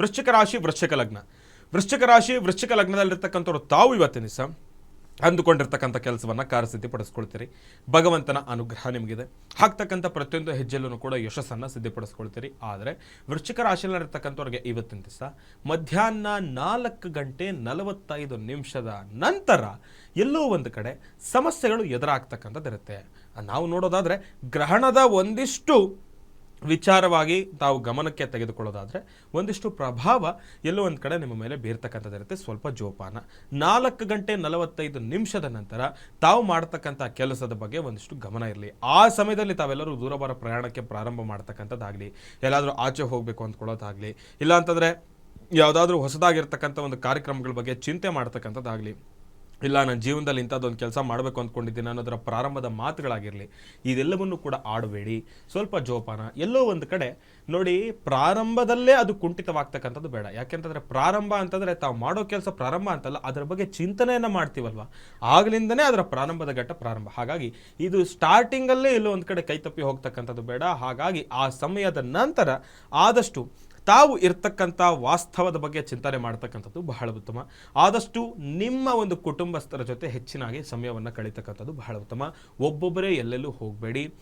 ವೃಶ್ಚಿಕ ರಾಶಿ ವೃಶ್ಚಿಕ ಲಗ್ನ. ವೃಶ್ಚಿಕ ರಾಶಿ ವೃಶ್ಚಿಕ ಲಗ್ನದಲ್ಲಿರ್ತಕ್ಕಂಥವ್ರು ತಾವು ಇವತ್ತಿನ ದಿವಸ ಅಂದುಕೊಂಡಿರ್ತಕ್ಕಂಥ ಕೆಲಸವನ್ನು ಕಾರ್ಯಸಿದ್ಧಿಪಡಿಸ್ಕೊಳ್ತೀರಿ. ಭಗವಂತನ ಅನುಗ್ರಹ ನಿಮಗಿದೆ. ಹಾಕ್ತಕ್ಕಂಥ ಪ್ರತಿಯೊಂದು ಹೆಜ್ಜೆಲ್ಲೂ ಕೂಡ ಯಶಸ್ಸನ್ನು ಸಿದ್ಧಪಡಿಸ್ಕೊಳ್ತೀರಿ. ಆದರೆ ವೃಶ್ಚಿಕ ರಾಶಿಯಲ್ಲಿರ್ತಕ್ಕಂಥವ್ರಿಗೆ ಇವತ್ತಿನ ದಿವಸ ಮಧ್ಯಾಹ್ನ 4:45 ನಂತರ ಎಲ್ಲೋ ಒಂದು ಕಡೆ ಸಮಸ್ಯೆಗಳು ಎದುರಾಗ್ತಕ್ಕಂಥದ್ದಿರುತ್ತೆ. ನಾವು ನೋಡೋದಾದರೆ ಗ್ರಹಣದ ಒಂದಿಷ್ಟು ವಿಚಾರವಾಗಿ ತಾವು ಗಮನಕ್ಕೆ ತೆಗೆದುಕೊಳ್ಳೋದಾದರೆ ಒಂದಿಷ್ಟು ಪ್ರಭಾವ ಎಲ್ಲೋ ಒಂದು ಕಡೆ ನಿಮ್ಮ ಮೇಲೆ ಬೀರ್ತಕ್ಕಂಥದ್ದಿರುತ್ತೆ. ಸ್ವಲ್ಪ ಜೋಪಾನ. 4:45 ನಂತರ ತಾವು ಮಾಡ್ತಕ್ಕಂಥ ಕೆಲಸದ ಬಗ್ಗೆ ಒಂದಿಷ್ಟು ಗಮನ ಇರಲಿ. ಆ ಸಮಯದಲ್ಲಿ ತಾವೆಲ್ಲರೂ ದೂರಭಾರ ಪ್ರಯಾಣಕ್ಕೆ ಪ್ರಾರಂಭ ಮಾಡ್ತಕ್ಕಂಥದ್ದಾಗಲಿ, ಎಲ್ಲಾದರೂ ಆಚೆ ಹೋಗಬೇಕು ಅಂದ್ಕೊಳ್ಳೋದಾಗಲಿ, ಇಲ್ಲ ಅಂತಂದರೆ ಯಾವುದಾದ್ರೂ ಹೊಸದಾಗಿರ್ತಕ್ಕಂಥ ಒಂದು ಕಾರ್ಯಕ್ರಮಗಳ ಬಗ್ಗೆ ಚಿಂತೆ ಮಾಡ್ತಕ್ಕಂಥದ್ದಾಗಲಿ, ಇಲ್ಲ ನನ್ನ ಜೀವನದಲ್ಲಿ ಇಂಥದ್ದೊಂದು ಕೆಲಸ ಮಾಡಬೇಕು ಅಂದ್ಕೊಂಡಿದ್ದೀನಿ ಅನ್ನೋದರ ಪ್ರಾರಂಭದ ಮಾತುಗಳಾಗಿರಲಿ, ಇದೆಲ್ಲವನ್ನು ಕೂಡ ಆಡಬೇಡಿ. ಸ್ವಲ್ಪ ಜೋಪಾನ. ಎಲ್ಲೋ ಒಂದು ಕಡೆ ನೋಡಿ, ಪ್ರಾರಂಭದಲ್ಲೇ ಅದು ಕುಂಠಿತವಾಗ್ತಕ್ಕಂಥದ್ದು ಬೇಡ. ಯಾಕೆಂತಂದರೆ ಪ್ರಾರಂಭ ಅಂತಂದರೆ ತಾವು ಮಾಡೋ ಕೆಲಸ ಪ್ರಾರಂಭ ಅಂತಲ್ಲ, ಅದರ ಬಗ್ಗೆ ಚಿಂತನೆಯನ್ನು ಮಾಡ್ತೀವಲ್ವ, ಆಗಲಿಂದನೇ ಅದರ ಪ್ರಾರಂಭದ ಘಟ್ಟ ಪ್ರಾರಂಭ. ಹಾಗಾಗಿ ಇದು ಸ್ಟಾರ್ಟಿಂಗಲ್ಲೇ ಎಲ್ಲೋ ಒಂದು ಕಡೆ ಕೈತಪ್ಪಿ ಹೋಗ್ತಕ್ಕಂಥದ್ದು ಬೇಡ. ಹಾಗಾಗಿ ಆ ಸಮಯದ ನಂತರ ಆದಷ್ಟು ತಾವು ಇರ್ತಕ್ಕಂಥ ವಾಸ್ತವದ ಬಗ್ಗೆ ಚಿಂತನೆ ಮಾಡ್ತಕ್ಕಂಥದ್ದು ಬಹಳ ಉತ್ತಮ. ಆದಷ್ಟು ನಿಮ್ಮ ಒಂದು ಕುಟುಂಬಸ್ಥರ ಜೊತೆ ಹೆಚ್ಚಿನಾಗಿ ಸಮಯವನ್ನು ಕಳೀತಕ್ಕಂಥದ್ದು ಬಹಳ ಉತ್ತಮ. ಒಬ್ಬೊಬ್ಬರೇ ಎಲ್ಲೆಲ್ಲೂ ಹೋಗಬೇಡಿ.